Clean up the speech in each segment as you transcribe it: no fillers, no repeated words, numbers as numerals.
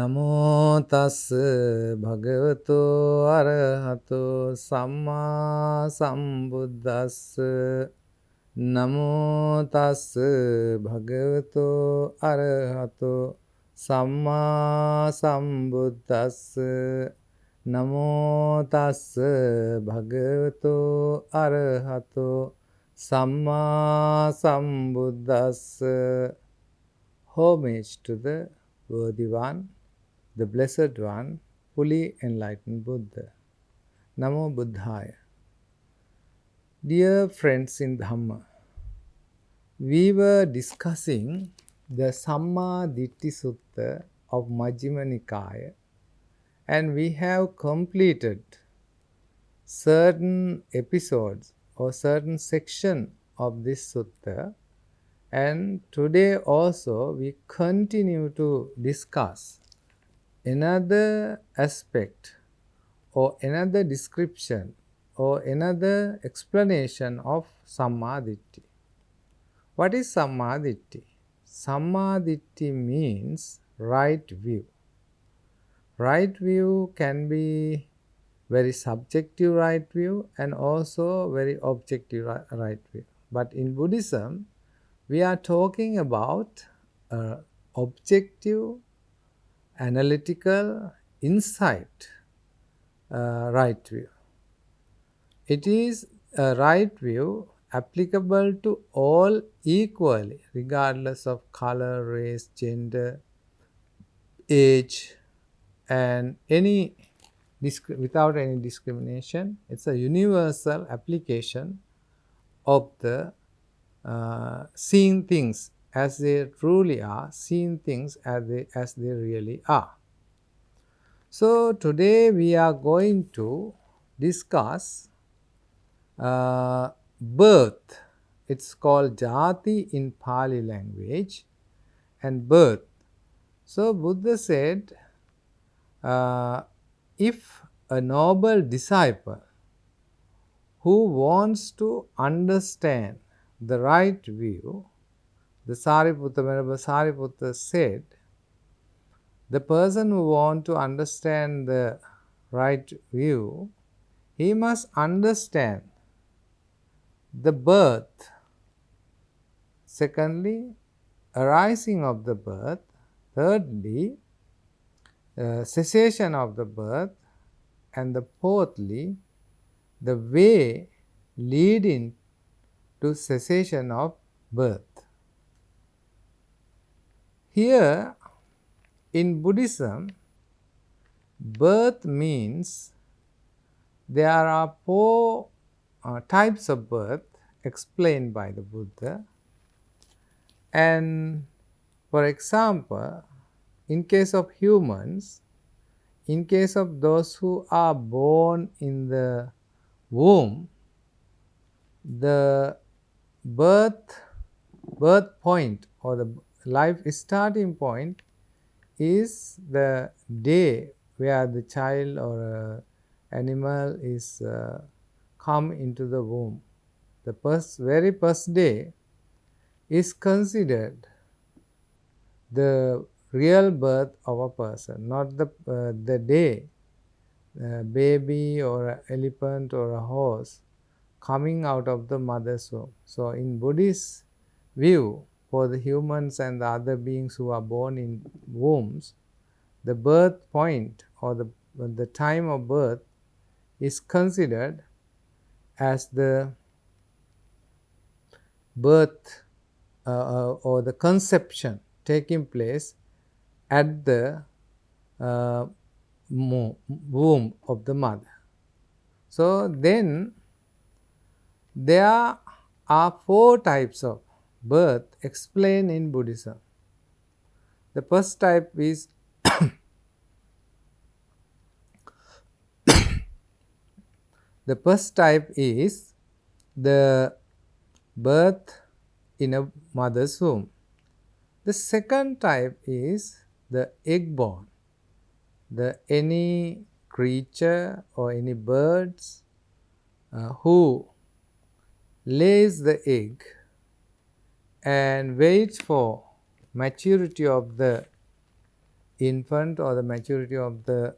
නමෝ තස් භගවතු අරහතෝ සම්මා සම්බුද්දස්ස නමෝ තස් භගවතු අරහතෝ සම්මා සම්බුද්දස්ස නමෝ තස් භගවතු අරහතෝ සම්මා සම්බුද්දස්ස. Homage to the worthy one, the blessed one, fully enlightened Buddha. Namo Buddhaya. Dear friends in Dhamma, we were discussing the Samma Ditti Sutta of Majjhima Nikaya, and we have completed certain episodes or certain section of this sutta. And today also we continue to discuss another aspect or another description or another explanation of Sammaditthi. What is Sammaditthi? Sammaditthi means right view. Right view can be very subjective right view and also very objective right view. But in Buddhism, we are talking about objective, analytical, insight right view. It is a right view applicable to all equally, regardless of color, race, gender, age, and without any discrimination. It's a universal application of the seeing things as they truly are, seeing things as they really are. So today we are going to discuss birth. It's called jati in Pali language, and birth. So Buddha said, if a noble disciple who wants to understand the right view, the Venerable Sariputta said, the person who wants to understand the right view, he must understand the birth, secondly, arising of the birth, thirdly, cessation of the birth, and the fourthly, the way leading to cessation of birth. Here in Buddhism, birth means there are four types of birth explained by the Buddha. And for example, in case of humans, in case of those who are born in the womb, the birth point or the life starting point is the day where the child or animal is come into the womb. The very first day is considered the real birth of a person, not the day baby or an elephant or a horse coming out of the mother's womb. So in Buddhist view, for the humans and the other beings who are born in wombs, the birth point or the time of birth is considered as the birth or the conception taking place at the womb of the mother. So then there are four types of birth explained in Buddhism. The first type is the birth in a mother's womb. The second type is the egg-born. Any creature or any birds who lays the egg and waits for maturity of the infant or the maturity of the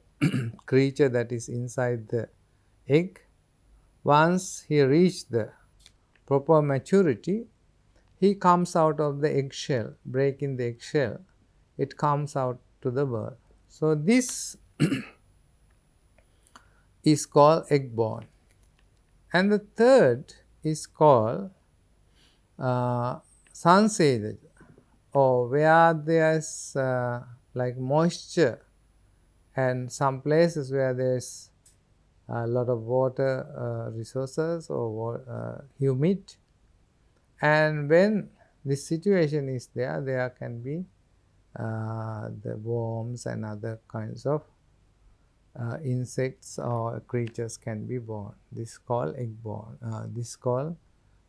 creature that is inside the egg. Once he reached the proper maturity, he comes out of the eggshell, breaking the eggshell, it comes out to the world. So this is called egg-born. And the third is called sansedaja, or where there's like moisture, and some places where there's a lot of water resources or humid. And when this situation is there, there can be the worms and other kinds of insects or creatures can be born. This is called egg born. This is called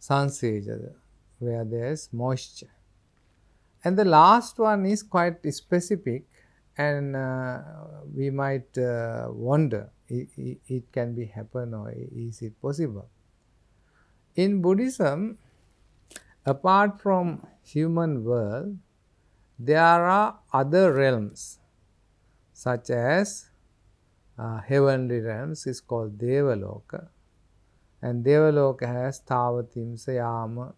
sanseja, where there is moisture. And the last one is quite specific, and we might wonder it can be happen or is it possible. In Buddhism, apart from human world, there are other realms, such as heavenly realms is called Devaloka, and Devaloka has Tavatimsa, Yama,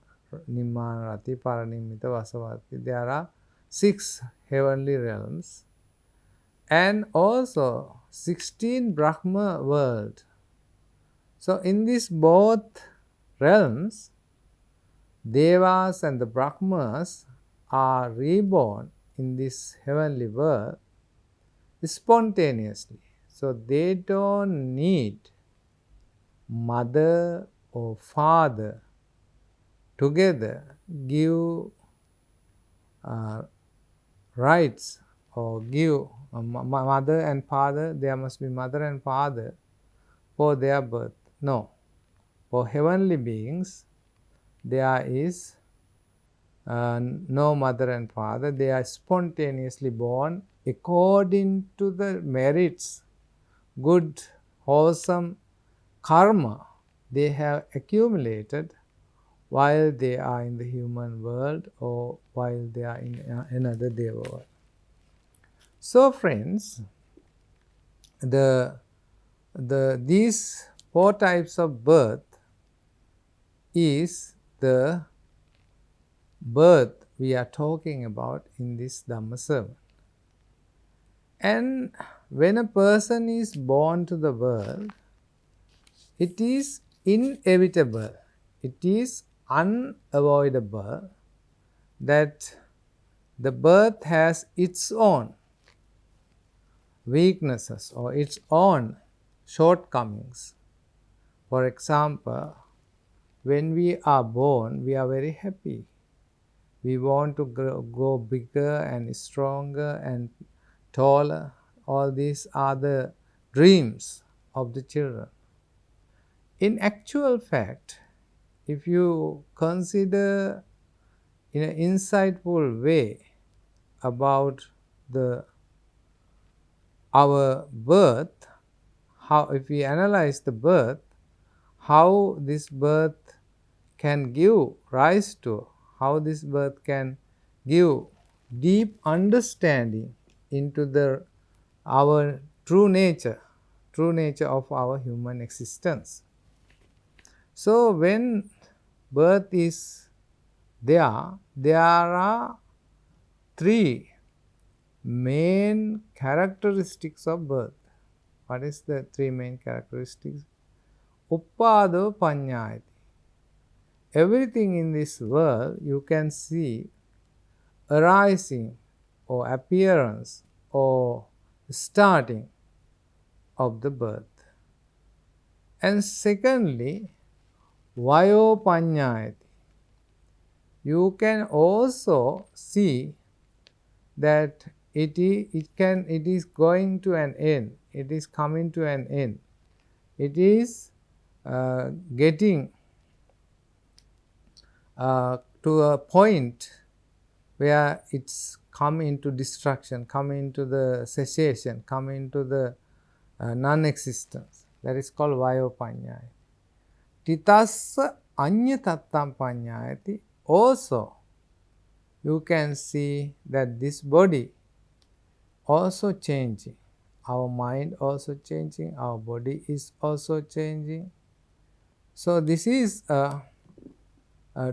Nimmanarati, Paranimita, Vasavati. There are 6 heavenly realms, and also 16 Brahma world. So in these both realms, Devas and the Brahmas are reborn in this heavenly world spontaneously. So they don't need mother or father together give rights or give mother and father, there must be mother and father for their birth. No. For heavenly beings, there is no mother and father. They are spontaneously born according to the merits, good, wholesome karma they have accumulated while they are in the human world or while they are in another Deva world. So friends, these 4 types of birth is the birth we are talking about in this Dhamma sermon. And when a person is born to the world, it is inevitable, it is unavoidable that the birth has its own weaknesses or its own shortcomings. For example, when we are born, we are very happy. We want to grow bigger and stronger and taller. All these are the dreams of the children. In actual fact, if you consider in an insightful way about our birth, how if we analyze the birth, how this birth can give rise to, how this birth can give deep understanding into our true nature of our human existence. So when birth is there are 3 main characteristics of birth. What is the 3 main characteristics? Uppado paññāyati. Everything in this world you can see arising or appearance or starting of the birth. And secondly, vayo paññāyati. You can also see that it is going to an end, it is coming to an end, it is getting to a point where it's come into destruction, come into the cessation, come into the non-existence. That is called vayo paññāyati. Titassa aññatattam paññāyati. Also, you can see that this body also changing. Our mind also changing. Our body is also changing. So this is a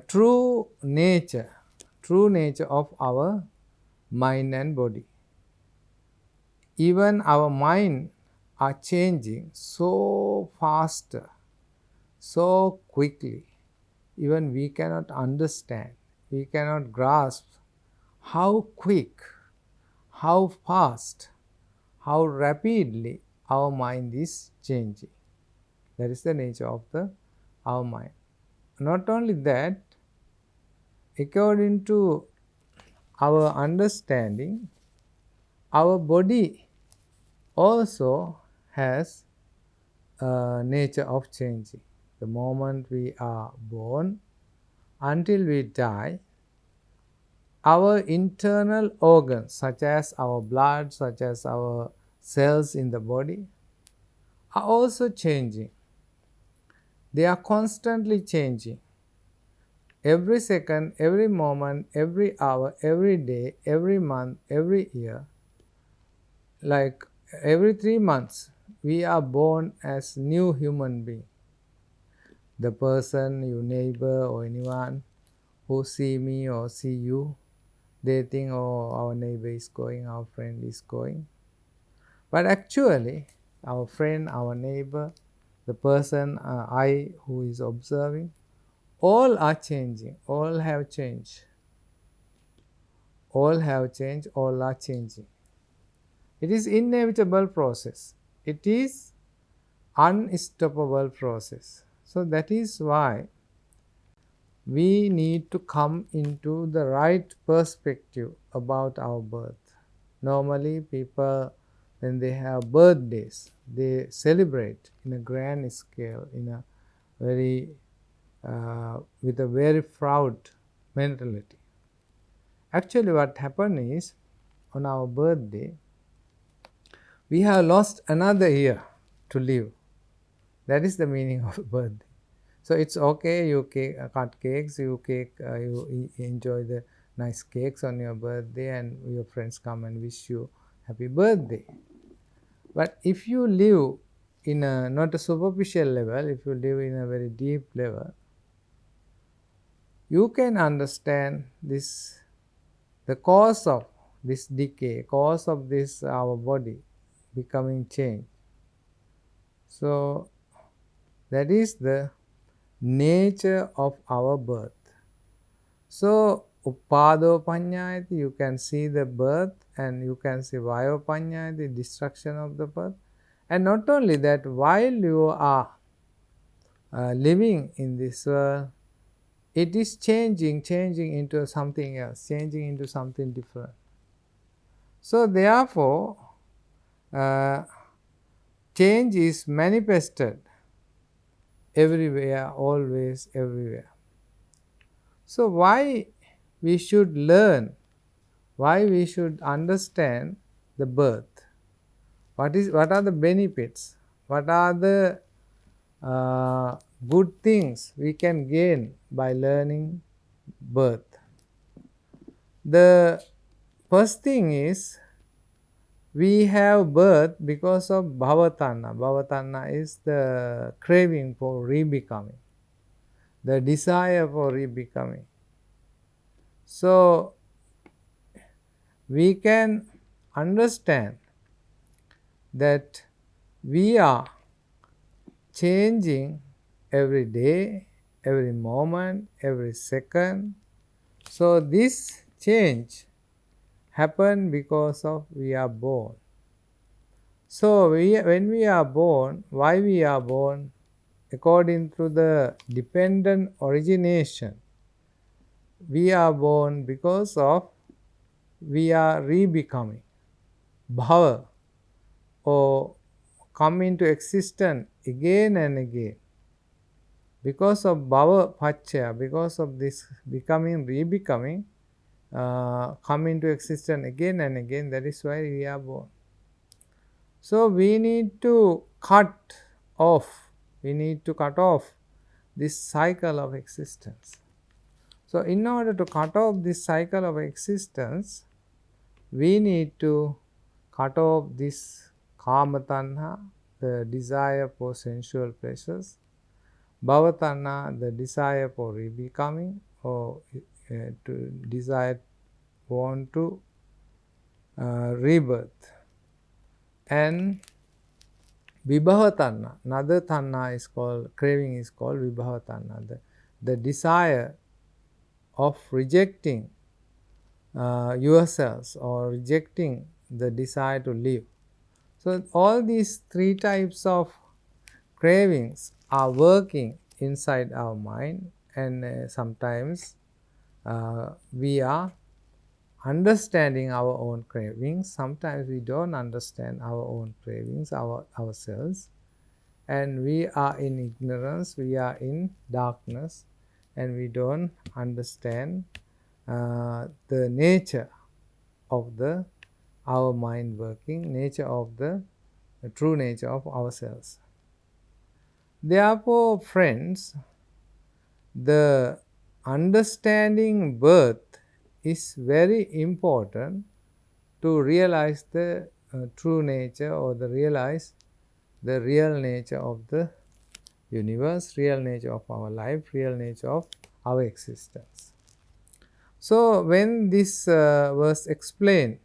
true nature of our mind and body. Even our mind are changing so fast, so quickly. Even we cannot understand, we cannot grasp how quick, how fast, how rapidly our mind is changing. That is the nature of our mind. Not only that, according to our understanding, our body also has a nature of changing. The moment we are born until we die, our internal organs, such as our blood, such as our cells in the body, are also changing. They are constantly changing. Every second, every moment, every hour, every day, every month, every year, like every 3 months, we are born as new human being. The person, your neighbor or anyone who see me or see you, they think, oh, our neighbor is going, our friend is going. But actually, our friend, our neighbor, the person, I who is observing, all are changing, all have changed. All have changed, all are changing. It is inevitable process. It is unstoppable process. So that is why we need to come into the right perspective about our birth. Normally people, when they have birthdays, they celebrate in a grand scale, in a very with a very proud mentality. Actually what happened is, on our birthday, we have lost another year to live. That is the meaning of birthday. So it's okay, you cut cakes, you enjoy the nice cakes on your birthday, and your friends come and wish you happy birthday. But if you live in a not a superficial level, if you live in a very deep level, you can understand this, the cause of this decay, cause of this our body becoming changed. So that is the nature of our birth. So uppado paññāyati, you can see the birth, and you can see vayo paññāyati, destruction of the birth. And not only that, while you are living in this world, it is changing into something else, changing into something different. So therefore, change is manifested everywhere, always, everywhere. So why we should learn, why we should understand the birth? What are the benefits? What are the good things we can gain by learning birth? The first thing is, we have birth because of bhavatana. Bhavatana is the craving for rebecoming, the desire for rebecoming. So we can understand that we are changing every day, every moment, every second. So this change happen because of we are born. So when we are born, why we are born? According to the dependent origination, we are born because of we are rebecoming. Bhava, or come into existence again and again. Because of bhava paccaya, because of this becoming, rebecoming, come into existence again and again, that is why we are born. So we need to cut off this cycle of existence. So in order to cut off this cycle of existence, we need to cut off this kama tanha, the desire for sensual pleasures, bhava tanha, the desire for rebecoming, or to desire, want to rebirth, and vibhava tanha, another tanha is called, craving is called vibhava tanha, the desire of rejecting yourselves or rejecting the desire to live. So all these three types of cravings are working inside our mind, and sometimes we are understanding our own cravings. Sometimes we don't understand our own cravings, ourselves, and we are in ignorance, we are in darkness, and we don't understand the nature of our mind working, nature of the true nature of ourselves. Therefore, friends, the understanding birth is very important to realize the true nature, or realize the real nature of the universe, real nature of our life, real nature of our existence. So when this was explained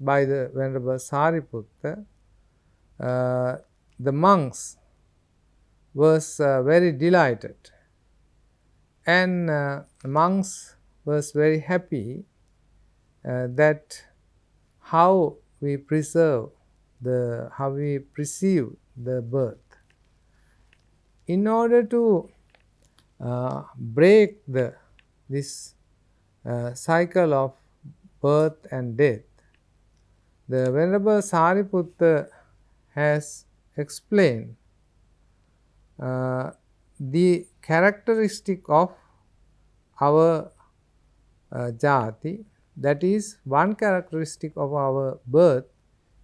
by the Venerable Sariputta, the monks was very delighted, and monks was very happy that how we preserve how we perceive the birth. In order to break this cycle of birth and death, the Venerable Sariputta has explained the characteristic of our jati. That is, one characteristic of our birth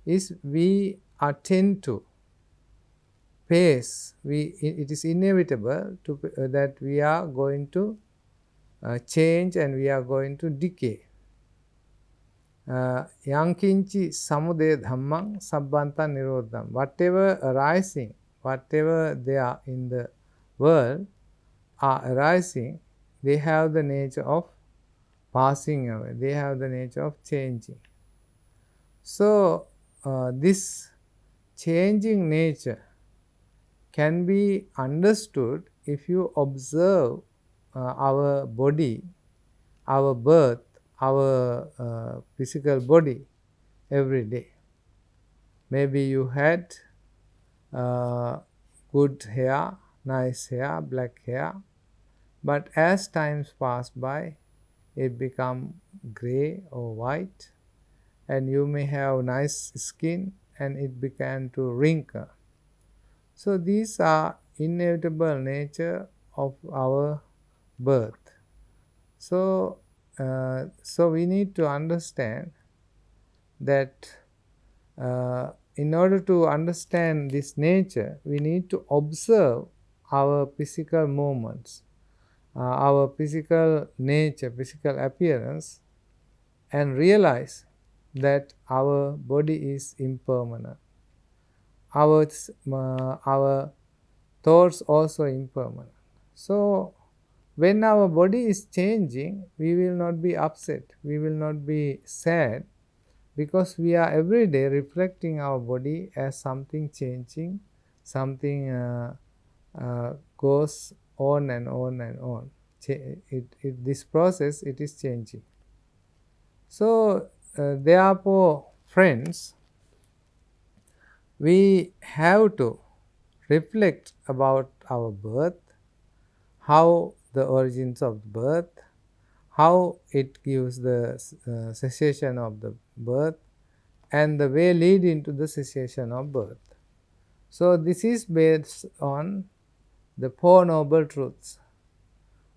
is we are tend to face, it is inevitable that we are going to change and we are going to decay. Yankinchi samudaya dhammang sabbanta nirodham. Whatever arising, whatever they are in the world are arising, they have the nature of passing away, they have the nature of changing. So this changing nature can be understood if you observe our body, our birth, our physical body every day. Maybe you had good hair, nice hair, black hair, but as times pass by, it become gray or white, and you may have nice skin and it began to wrinkle. So these are inevitable nature of our birth. So we need to understand that in order to understand this nature, we need to observe our physical movements, our physical nature, physical appearance, and realize that our body is impermanent. Our thoughts also impermanent. So when our body is changing, we will not be upset, we will not be sad, because we are every day reflecting our body as something changing, something goes on and on and on. This process, it is changing. So therefore, friends, we have to reflect about our birth, how the origins of birth, how it gives the cessation of the birth, and the way lead into the cessation of birth. So this is based on the Four Noble Truths.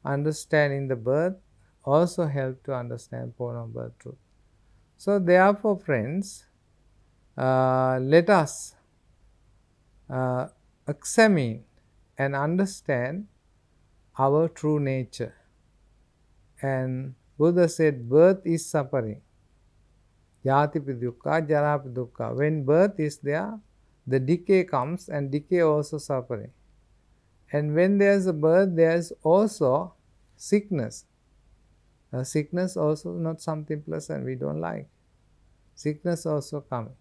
Understanding the birth also help to understand Four Noble Truths. So therefore, friends, let us examine and understand our true nature. And Buddha said, birth is suffering. Jatipi dukkha, jarapi dukkha. When birth is there, the decay comes, and decay also suffering. And when there is a birth, there is also sickness. Sickness also not something pleasant, we don't like. Sickness also coming.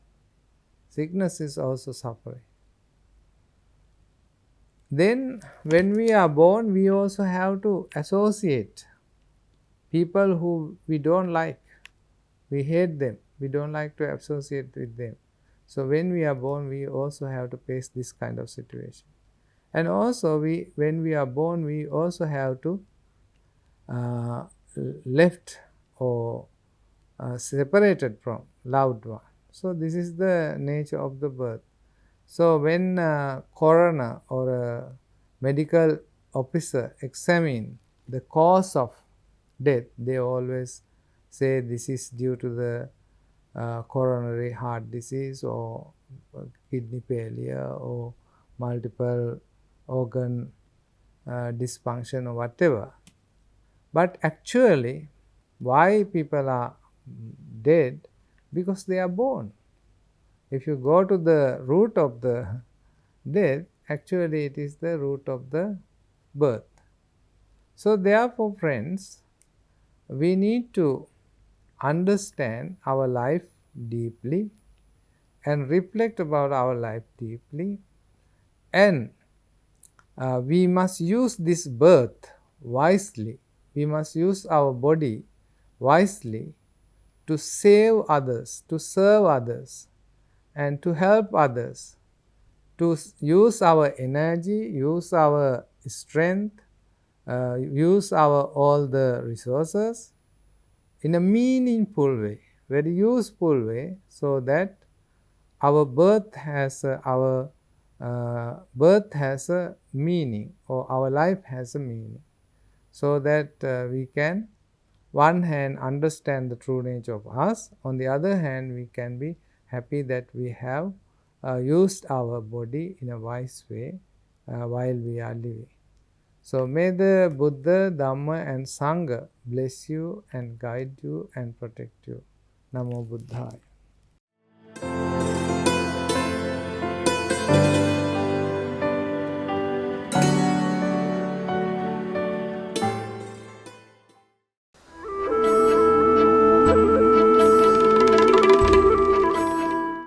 Sickness is also suffering. Then when we are born, we also have to associate people who we don't like. We hate them. We don't like to associate with them. So when we are born, we also have to face this kind of situation. And also when we are born, we also have to left or separated from loved one. So this is the nature of the birth. So when a coroner or a medical officer examine the cause of death, they always say this is due to the coronary heart disease or kidney failure or multiple organ dysfunction or whatever. But actually, why people are dead? Because they are born. If you go to the root of the death, actually it is the root of the birth. So therefore, friends, we need to understand our life deeply and reflect about our life deeply, and we must use this birth wisely. We must use our body wisely to save others, to serve others, and to help others, to use our energy, use our strength, use our all the resources in a meaningful way, very useful way, so that our birth has a meaning, or our life has a meaning, so that we can, one hand, understand the true nature of us. On the other hand, we can be happy that we have used our body in a wise way while we are living. So may the Buddha, Dhamma and Sangha bless you and guide you and protect you. Namo Buddhaya.